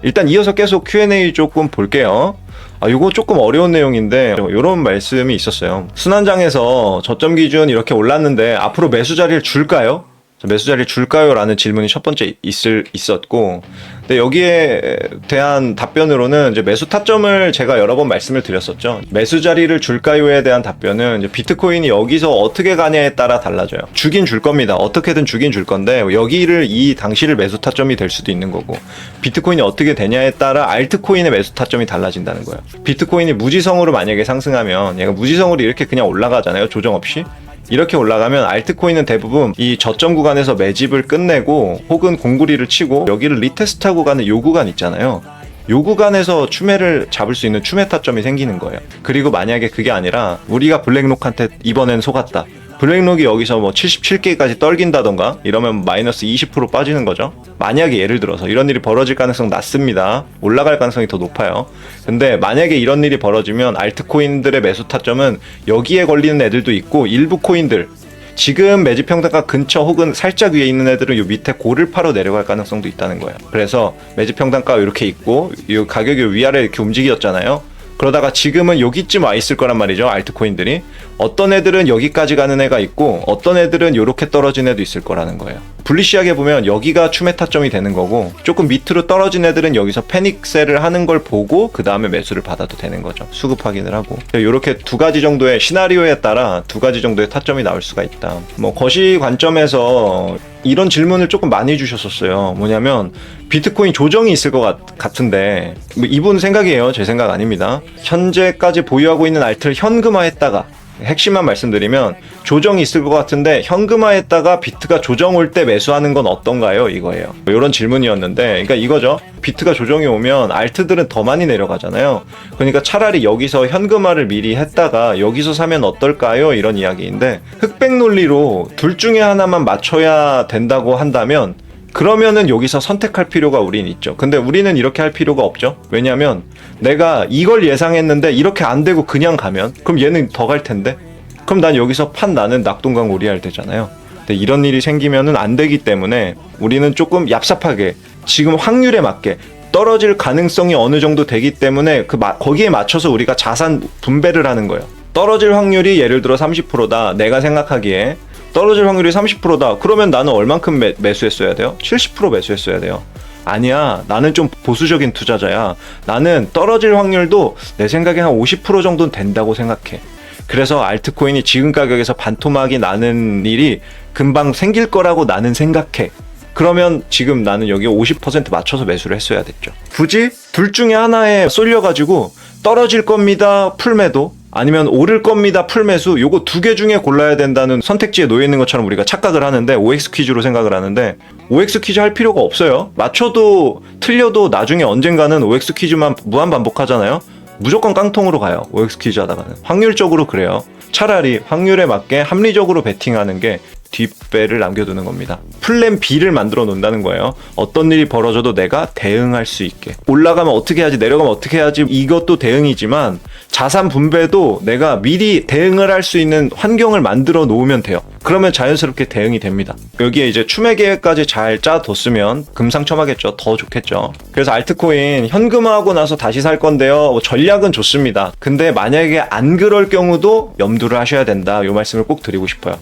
일단 이어서 계속 Q&A 조금 볼게요. 이거 조금 어려운 내용인데 이런 말씀이 있었어요. 순환장에서 저점 기준 이렇게 올랐는데 앞으로 매수 자리를 줄까요? 매수 자리를 줄까요? 라는 질문이 첫 번째 있었고, 근데 여기에 대한 답변으로는 이제 매수 타점을 제가 여러 번 말씀을 드렸었죠. 매수 자리를 줄까요에 대한 답변은 이제 비트코인이 여기서 어떻게 가냐에 따라 달라져요. 주긴 줄 겁니다. 어떻게든 주긴 줄 건데 여기를 이 당시를 매수 타점이 될 수도 있는 거고, 비트코인이 어떻게 되냐에 따라 알트코인의 매수 타점이 달라진다는 거예요. 비트코인이 무지성으로 만약에 상승하면 얘가 무지성으로 이렇게 그냥 올라가잖아요. 조정 없이. 이렇게 올라가면 알트코인은 대부분 이 저점 구간에서 매집을 끝내고 혹은 공구리를 치고 여기를 리테스트하고 가는 요 구간 있잖아요. 요 구간에서 추매를 잡을 수 있는 추매 타점이 생기는 거예요. 그리고 만약에 그게 아니라 우리가 블랙록한테 이번엔 속았다. 블랙록이 여기서 뭐 77개까지 떨긴다던가 이러면 마이너스 20% 빠지는 거죠. 만약에 예를 들어서 이런 일이 벌어질 가능성 낮습니다. 올라갈 가능성이 더 높아요. 근데 만약에 이런 일이 벌어지면 알트코인들의 매수 타점은 여기에 걸리는 애들도 있고, 일부 코인들 지금 매집 평단가 근처 혹은 살짝 위에 있는 애들은 요 밑에 고를 파러 내려갈 가능성도 있다는 거예요. 그래서 매집 평단가가 이렇게 있고 이 가격이 위아래 이렇게 움직였잖아요. 그러다가 지금은 여기쯤 와 있을 거란 말이죠. 알트코인들이. 어떤 애들은 여기까지 가는 애가 있고 어떤 애들은 요렇게 떨어진 애도 있을 거라는 거예요. 불리시하게 보면 여기가 추매 타점이 되는 거고, 조금 밑으로 떨어진 애들은 여기서 패닉셀을 하는 걸 보고 그 다음에 매수를 받아도 되는 거죠. 수급 확인을 하고. 요렇게 두 가지 정도의 시나리오에 따라 두 가지 정도의 타점이 나올 수가 있다. 뭐 거시 관점에서 이런 질문을 조금 많이 주셨었어요. 뭐냐면 비트코인 조정이 있을 것 같은데, 뭐 이분 생각이에요. 제 생각 아닙니다. 현재까지 보유하고 있는 알트를 현금화했다가, 핵심만 말씀드리면 조정이 있을 것 같은데 현금화했다가 비트가 조정 올 때 매수하는 건 어떤가요? 이거예요. 이런 질문이었는데, 그러니까 이거죠. 비트가 조정이 오면 알트들은 더 많이 내려가잖아요. 그러니까 차라리 여기서 현금화를 미리 했다가 여기서 사면 어떨까요? 이런 이야기인데, 흑백 논리로 둘 중에 하나만 맞춰야 된다고 한다면 그러면은 여기서 선택할 필요가 우린 있죠. 근데 우리는 이렇게 할 필요가 없죠. 왜냐면 내가 이걸 예상했는데 이렇게 안 되고 그냥 가면 그럼 얘는 더 갈 텐데, 그럼 난 여기서 나는 낙동강 오리알 되잖아요. 근데 이런 일이 생기면은 안 되기 때문에 우리는 조금 얍삽하게 지금 확률에 맞게 떨어질 가능성이 어느 정도 되기 때문에 거기에 맞춰서 우리가 자산 분배를 하는 거예요. 떨어질 확률이 예를 들어 30%다. 내가 생각하기에 떨어질 확률이 30%다. 그러면 나는 얼만큼 매수했어야 돼요? 70% 매수했어야 돼요. 아니야, 나는 좀 보수적인 투자자야. 나는 떨어질 확률도 내 생각에 한 50% 정도는 된다고 생각해. 그래서 알트코인이 지금 가격에서 반토막이 나는 일이 금방 생길 거라고 나는 생각해. 그러면 지금 나는 여기 50% 맞춰서 매수를 했어야 됐죠. 굳이 둘 중에 하나에 쏠려가지고 떨어질 겁니다 풀매도, 아니면 오를 겁니다 풀매수, 요거 두 개 중에 골라야 된다는 선택지에 놓여 있는 것처럼 우리가 착각을 하는데, OX 퀴즈로 생각을 하는데 OX 퀴즈 할 필요가 없어요. 맞춰도 틀려도 나중에 언젠가는 OX 퀴즈만 무한 반복하잖아요. 무조건 깡통으로 가요. OX 퀴즈 하다가는. 확률적으로 그래요. 차라리 확률에 맞게 합리적으로 베팅하는 게 뒷배를 남겨두는 겁니다. 플랜 B를 만들어 놓는다는 거예요. 어떤 일이 벌어져도 내가 대응할 수 있게. 올라가면 어떻게 해야지, 내려가면 어떻게 해야지, 이것도 대응이지만 자산 분배도 내가 미리 대응을 할 수 있는 환경을 만들어 놓으면 돼요. 그러면 자연스럽게 대응이 됩니다. 여기에 이제 추매 계획까지 잘 짜뒀으면 금상첨화겠죠. 더 좋겠죠. 그래서 알트코인 현금화하고 나서 다시 살 건데요. 전략은 좋습니다. 근데 만약에 안 그럴 경우도 염두를 하셔야 된다. 이 말씀을 꼭 드리고 싶어요.